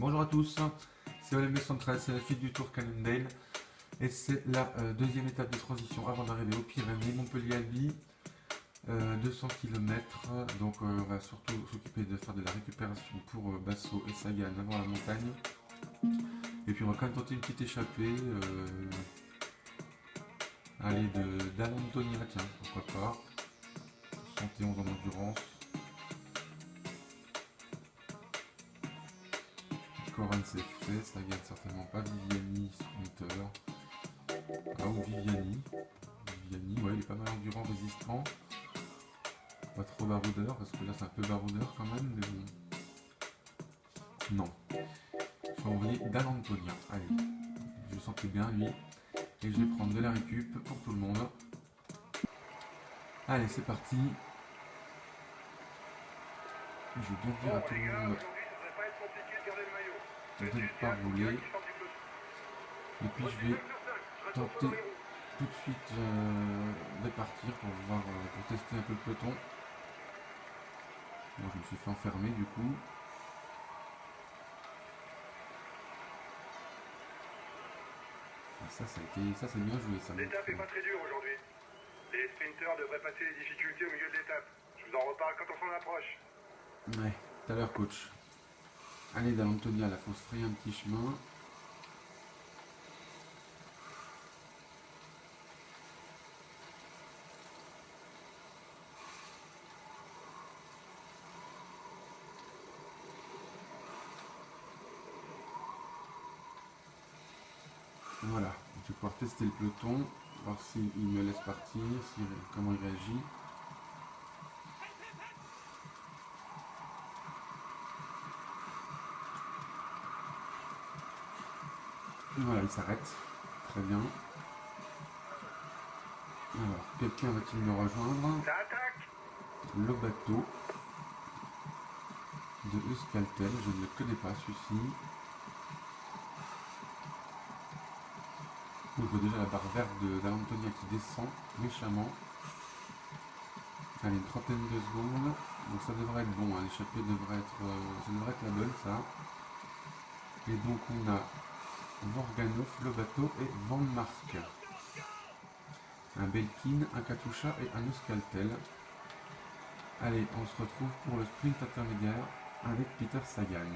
Bonjour à tous, c'est OLM213, c'est la suite du Tour Cannondale et c'est la deuxième étape de transition avant d'arriver aux Pyrénées, Montpellier-Albi, 200 km, donc on va surtout s'occuper de faire de la récupération pour Basso et Sagan avant la montagne, et puis on va quand même tenter une petite échappée, aller d'Alantonia, tiens, pourquoi pas, 71 en endurance. Coran c'est fait, Sagan certainement pas, Viviani sprinter. Ah ou Viviani, ouais il est pas mal endurant, résistant. Pas trop baroudeur, parce que là c'est un peu baroudeur quand même, mais bon. Non. Je vais envoyer d'Alantonia, allez. Je le sentais bien lui. Et je vais prendre de la récup pour tout le monde. Allez c'est parti. Je vais bien dire à tout le monde de ne pas rouler. Et puis je vais tenter tout de suite de partir pour voir, pour tester un peu le peloton. Moi je me suis fait enfermer du coup. Ça c'est bien joué ça. L'étape est pas très dure aujourd'hui. Les sprinters devraient passer les difficultés au milieu de l'étape. Je vous en reparle quand on s'en approche. Ouais, tout à l'heure coach. Allez d'Alantonia, là faut se frayer un petit chemin. Voilà, je vais pouvoir tester le peloton, voir s'il me laisse partir, comment il réagit. Voilà, il s'arrête. Très bien. Alors, quelqu'un va-t-il me rejoindre? Ça attaque! Le bateau de Euskaltel, je ne le connais pas celui-ci. Je vois déjà la barre verte d'Alantonia qui descend méchamment. Allez, une trentaine de secondes. Donc ça devrait être bon, hein. L'échappée devrait être, ça devrait être la bonne ça. Et donc on a Vorganov, le bateau et Van Mark. Un Belkin, un Katusha et un Euskaltel. Allez, on se retrouve pour le sprint intermédiaire avec Peter Sagan.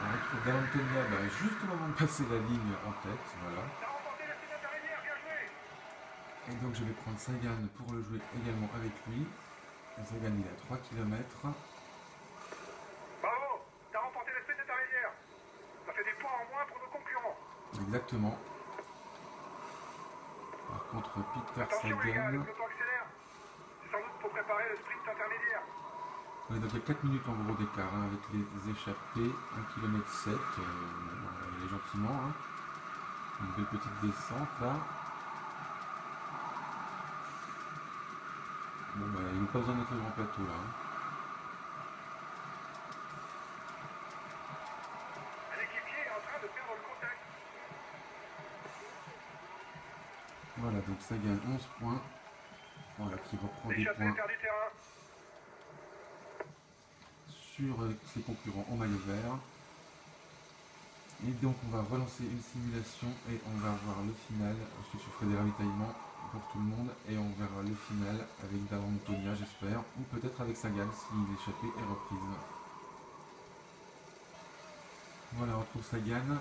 On retrouve d'Alantonia juste au moment de passer la ligne en tête, voilà. Et donc je vais prendre Sagan pour le jouer également avec lui. Sagan il est à 3 km. Bravo! T'as remporté le sprint intermédiaire. Ça fait des points en moins pour nos concurrents. Exactement. Par contre Peter Attention les gars, le Sagan... peloton accélère. C'est sans doute pour préparer le sprint intermédiaire. On est donc à 4 minutes en gros d'écart hein, avec les échappées, 1 km 7, il est gentiment, hein. Une belle petite descente là. Bon bah il n'a pas besoin d'être le grand plateau là. Hein. Un équipier est en train de perdre le contact. Voilà donc Sagan 11 points, voilà qui reprend des L'échappée points perd du terrain. sur ses concurrents en maillot vert. Et donc on va relancer une simulation et on va voir le final. Ensuite je ferai des ravitaillements pour tout le monde et on verra le final avec d'Alantonia j'espère, ou peut-être avec Sagan si l'échappée est reprise. Voilà, on retrouve Sagan.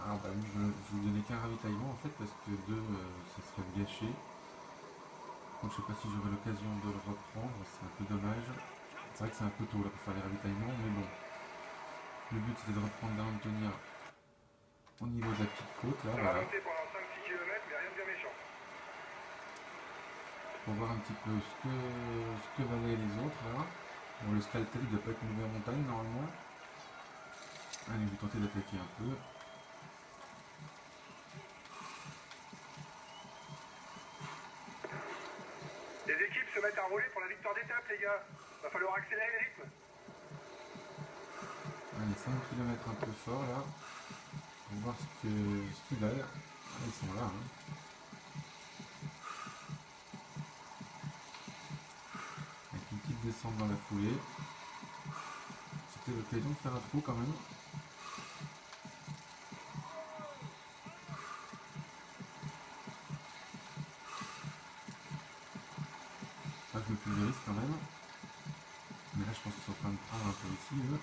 Ah bah oui, je vous donnais qu'un ravitaillement en fait parce que deux ça serait gâché. Donc je sais pas si j'aurai l'occasion de le reprendre, c'est un peu dommage. C'est vrai que c'est un peu tôt là pour faire les ravitaillements, mais bon. Le but c'était de reprendre d'Alantonia au niveau de la petite côte là, Ça va voilà. monter pendant 5-6 km, mais rien de bien méchant. Pour voir un petit peu ce que valaient les autres là. Bon, le Euskaltel il doit pas être une nouvelle montagne normalement. Allez, je vais tenter d'attaquer un peu. Les équipes se mettent à rouler pour la victoire d'étape, les gars. Va falloir accélérer le rythme. Allez, 5 km un peu fort là. Pour voir ce qu'ils valent. Ah, ils sont là. Hein. Avec une petite descente dans la foulée. C'était l'occasion de faire un trou quand même. Là, je me pulvérise quand même. Mais là, je pense qu'ils sont en train de prendre un peu ici, eux.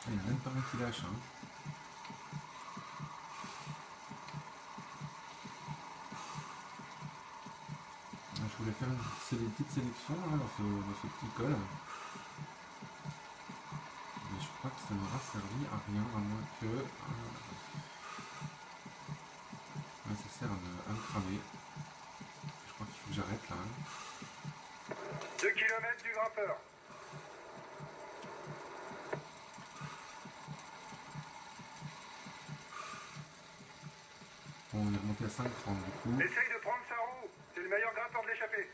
Il n'y en a même pas un qui lâche. Hein. Je voulais faire une petite sélection là, dans ce petit col. Mais je crois que ça n'aura servi à rien, à moins que... ça sert à me cramer. Je crois qu'il faut que j'arrête là. Hein. 2 km du grimpeur. Bon, on est remonté à 5,30 du coup. Essaye de prendre sa roue. C'est le meilleur grimpeur de l'échappée.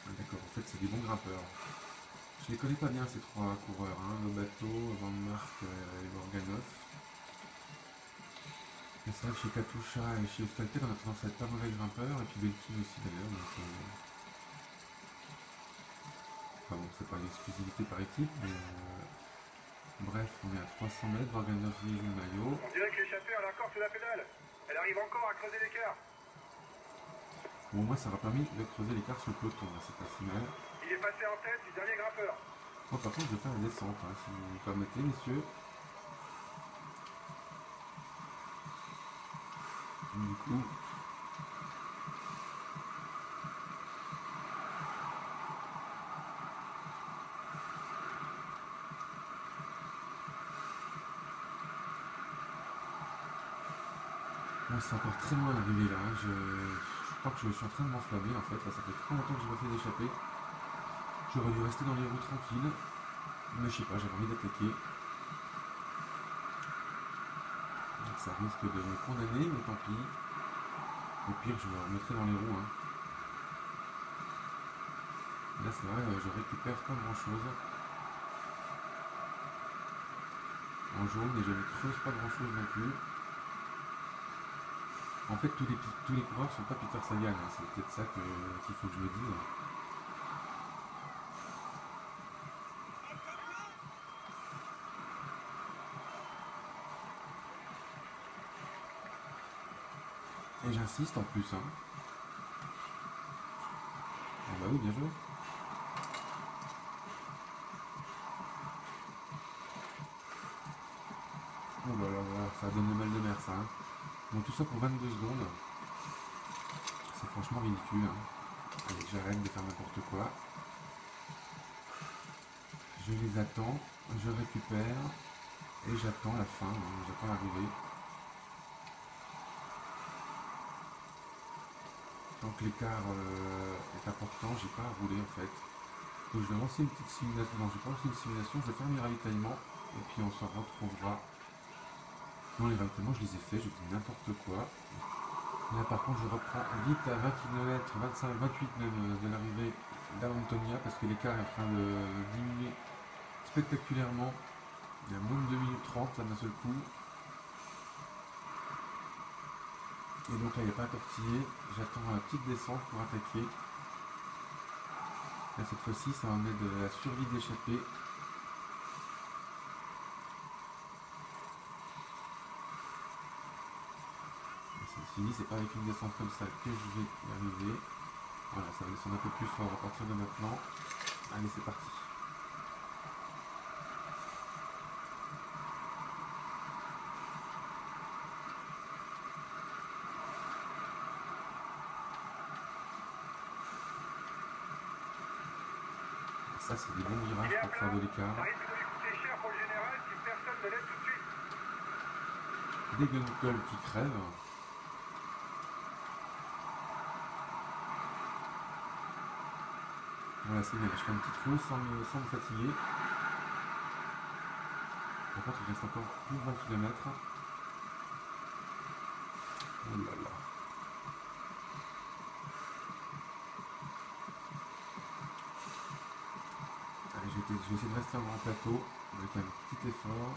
Ah, d'accord, en fait c'est des bons grimpeurs. Je les connais pas bien ces trois coureurs, hein. Lobato, Van Mark et Morganov. Mais c'est vrai que chez Katusha et chez Euskaltel on a tendance à être pas mauvais grimpeurs, et puis Belkin aussi d'ailleurs. Donc, enfin bon, c'est pas une exclusivité par équipe, mais bref, on est à 300 mètres, Morganov liège le maillot. On dirait que l'échappée a encore sous la pédale. Elle arrive encore à creuser l'écart. Bon, moi ça m'a permis de creuser l'écart sur le peloton, là, c'est pas si mal. Il est passé en tête du dernier grimpeur. Moi par contre je vais faire la descente, hein, si vous me permettez messieurs. Du coup... Bon, c'est encore très loin l'arrivée là, hein. Je crois que je suis en train de m'enflammer en fait, là ça fait trop longtemps que je n'ai pas fait d'échapper. J'aurais dû rester dans les roues tranquilles, mais je sais pas, j'avais envie d'attaquer. Donc ça risque de me condamner, mais tant pis. Au pire, je me remettrai dans les roues. Hein. Là c'est vrai, je récupère pas grand chose. En jaune, et je ne creuse pas grand chose non plus. En fait, tous les coureurs sont pas Peter Sagan, hein. C'est peut-être ça qu'il faut que je me dise. Et j'insiste en plus. Hein. Ah bah oui, bien joué. Oh là là, ça donne le mal de mer ça. Hein. Donc tout ça pour 22 secondes. C'est franchement ridicule. Hein. Allez, j'arrête de faire n'importe quoi. Je les attends, je récupère et j'attends la fin, hein. J'attends l'arrivée. Tant que l'écart est important, j'ai pas à rouler en fait. Donc je vais lancer une petite simulation. Non, je vais pas lancer une simulation, je vais faire mes ravitaillements et puis on se retrouvera. Non, les ravitaillements, je les ai faits, je dis n'importe quoi. Là, par contre, je reprends vite à 20 km, 25, 28 même de l'arrivée d'Antonia parce que l'écart est en train de diminuer spectaculairement. Il y a moins de 2 minutes 30 là d'un seul coup. Et donc là, il n'y a pas à tortiller. J'attends la petite descente pour attaquer. Là, cette fois-ci, ça va me mettre de la survie d'échapper. C'est pas avec une descente comme ça que je vais y arriver. Voilà, ça va descendre un peu plus fort à partir de maintenant. Allez, c'est parti. Ça, c'est des bons virages pour faire de l'écart. Ça risque de lui coûter cher pour le général si personne ne l'aide tout de suite. Des Gunkel qui crèvent. Voilà, c'est bien, je fais un petit trou sans me fatiguer. Par contre, il reste encore plus de 20 km. Oh là là. Allez, je vais essayer de rester en grand plateau avec un petit effort.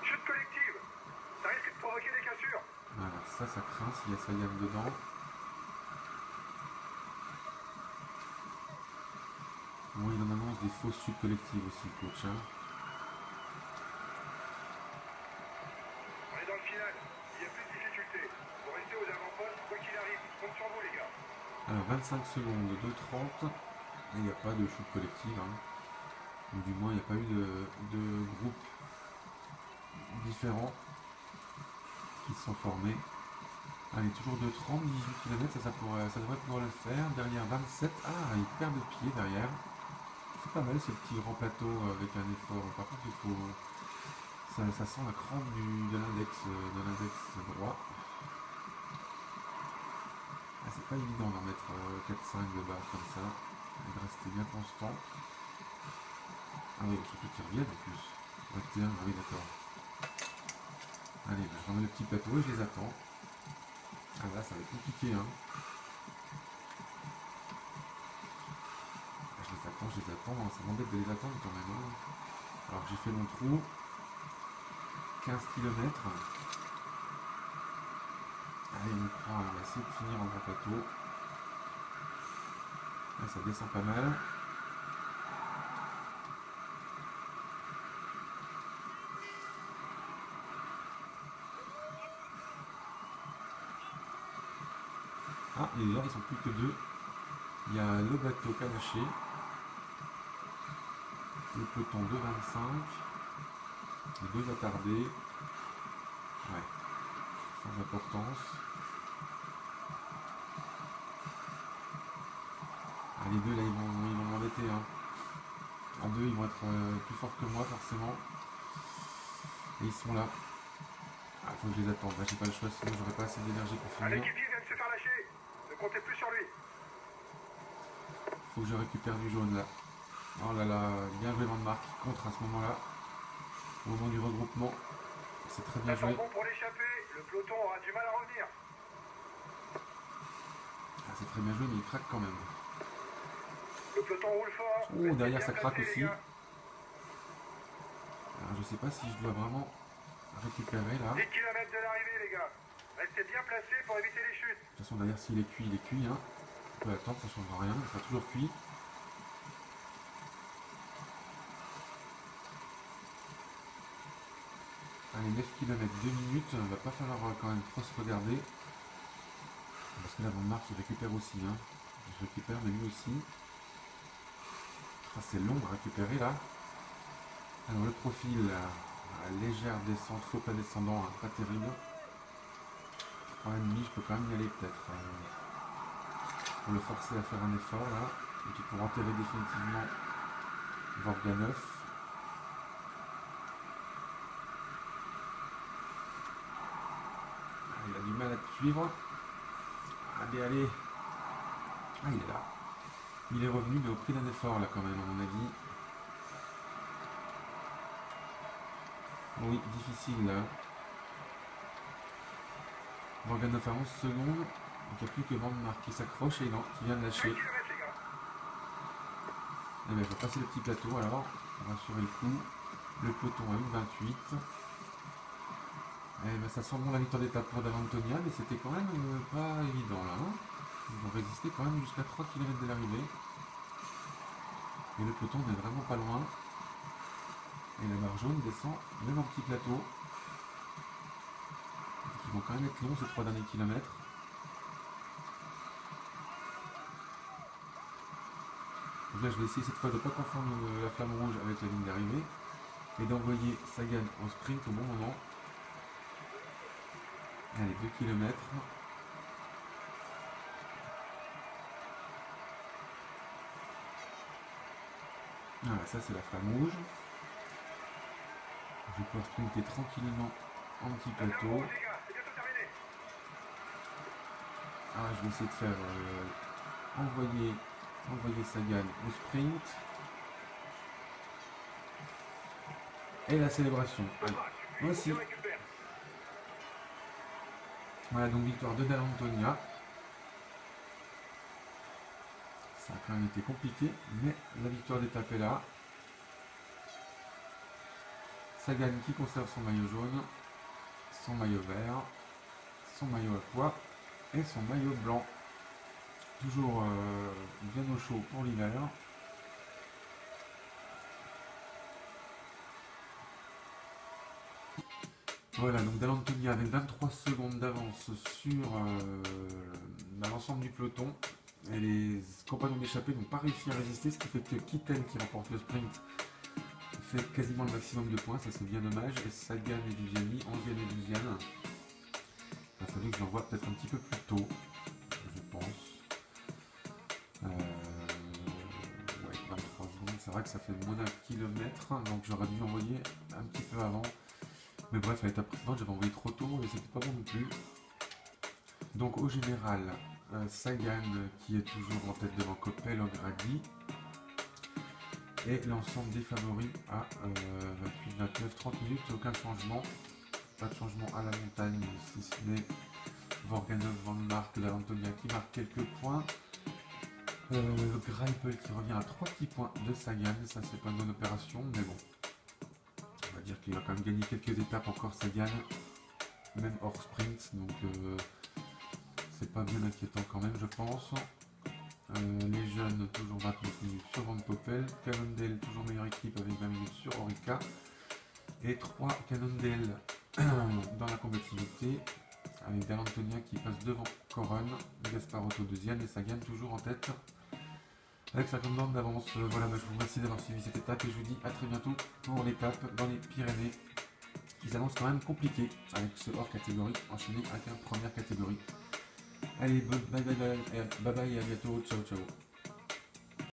Chute ça craint s'il y a Sagan dedans. Bon, il en annonce des fausses chutes collectives aussi, le coach. Hein. On est dans le final. Il n'y a plus de difficulté. Vous restez aux avant-postes, quoi qu'il arrive. Je compte sur vous, les gars. Alors 25 secondes, 2,30. Il n'y a pas de chute collective. Hein. Ou du moins, il n'y a pas eu de groupe différents qui se sont formés. Allez, toujours 2,30, 18 km, ça devrait pouvoir le faire. Derrière 27, ah, il perd de pied derrière. C'est pas mal ce petit grand plateau avec un effort. Par contre, il faut, ça sent la crampe de l'index droit. Ah, c'est pas évident d'en mettre 4-5 de barre comme ça et de rester bien constant. Ah oui, je peux qu'ils reviennent en plus. 21, ah oui, d'accord. Allez, bah, je remets le petit plateau et je les attends. Ah là, ça va être compliqué, hein. Je les attends, ça m'embête de les attendre quand même. Hein. Alors j'ai fait mon trou, 15 km. Allez, on prend, on va essayer de finir en grand plateau. Là, ça descend pas mal. Ah, et là, ils sont plus que deux. Il y a le bateau Kanaché, le peloton 2,25, les deux attardés. Ouais, sans importance. Ah, les deux là, ils vont m'embêter. Hein. À deux, ils vont être plus forts que moi, forcément. Et ils sont là. Ah, faut que je les attende. Là, j'ai pas le choix, sinon j'aurai pas assez d'énergie pour Un finir. équipier vient de se faire lâcher. Ne comptez plus sur lui. Faut que je récupère du jaune là. Oh là là, bien joué Van Mark contre à ce moment-là. Au moment du regroupement. C'est très bien Ça sent joué. bon pour l'échapper. Le peloton aura du mal à revenir. Ah, c'est très bien joué, mais il craque quand même. Le peloton roule fort. Oh, derrière Bien ça craque placé, aussi. les gars. Alors je sais pas si je dois vraiment récupérer là. 10 km de l'arrivée, les gars. Restez bien placés pour éviter les chutes. De toute façon derrière s'il est cuit, il est cuit. Hein. On peut attendre, ça ne changera rien, il sera toujours cuit. Allez, 9 km, 2 minutes, il va pas falloir quand même trop se regarder. Parce que là, Van Mark, il récupère aussi. Hein. Je récupère, mais lui aussi. Ah, c'est long à récupérer là. Alors le profil, légère descente, faux pas descendant, hein, pas terrible. 3,5, je peux quand même y aller peut-être. Pour le forcer à faire un effort là. Et puis pour enterrer définitivement Vorganov. Il a du mal à te suivre. Allez, allez. Ah, il est là. Il est revenu, mais au prix d'un effort, là, quand même, à mon avis. Oui, difficile, là. Vorganov à 11 secondes. Donc, il n'y a plus que Van Mark qui s'accroche et qui vient de 5 lâcher. km, les gars. Eh bien, je vais passer le petit plateau, alors. On va assurer le coup. Le peloton à 1,28. Eh ben, ça sent bon la victoire d'étape pour Dall'Antonia, mais c'était quand même pas évident là. Hein. Ils ont résisté quand même jusqu'à 3 km de l'arrivée. Et le peloton n'est vraiment pas loin. Et la barre jaune descend même en petit plateau. Donc, ils vont quand même être longs ces 3 derniers kilomètres. Donc là je vais essayer cette fois de ne pas confondre la flamme rouge avec la ligne d'arrivée. Et d'envoyer Sagan au sprint au bon moment. Allez, 2 km. Voilà, ça c'est la flamme rouge. Je vais pouvoir sprinter tranquillement en petit La flamme plateau. rouge, les gars. C'est bientôt terminé. Ah, je vais essayer de faire envoyer Sagan au sprint. Et la célébration. Allez, voici. Récupère. Voilà donc victoire de Dall'Antonia. Ça a quand même été compliqué, mais la victoire d'étape est là. Sagan qui conserve son maillot jaune, son maillot vert, son maillot à pois et son maillot blanc. Toujours bien au chaud pour l'hiver. Voilà, donc Dall'Antonia avec 23 secondes d'avance sur l'ensemble du peloton. Et les compagnons d'échappée n'ont pas réussi à résister, ce qui fait que Kitten, qui remporte le sprint, fait quasiment le maximum de points, ça c'est bien dommage. Et Sagan et Viviani, 11e et 12e. Il a fallu que je l'envoie peut-être un petit peu plus tôt, je pense. Ouais, 23 secondes, c'est vrai que ça fait moins d'un kilomètre, donc j'aurais dû envoyer un petit peu avant. Mais bref, à l'étape précédente, j'avais envoyé trop tôt et c'était pas bon non plus. Donc au général, Sagan qui est toujours en tête devant Coppel, O'Grady. Et l'ensemble des favoris à 28, 29, 30 minutes, aucun changement. Pas de changement à la montagne, si ce n'est Vorganov, Van Mark, Dall'Antonia qui marque quelques points. Greipel qui revient à 3 petits points de Sagan, ça c'est pas une bonne opération, mais bon. On va dire qu'il va quand même gagner quelques étapes encore Sagan, même hors sprint, donc c'est pas bien inquiétant quand même je pense. Les jeunes toujours 29 minutes sur Van Poppel, Cannondale toujours meilleure équipe avec 20 minutes sur Orica, et 3 Cannondale dans la combativité, avec Dall'Antonia qui passe devant Coron, Gasparotto deuxième et Sagan toujours en tête avec 50 bornes d'avance. Voilà, je vous remercie d'avoir suivi cette étape et je vous dis à très bientôt pour l'étape dans les Pyrénées qui s'annonce quand même compliquée avec ce hors catégorie enchaîné avec la première catégorie. Allez, bye bye et à bientôt, ciao ciao.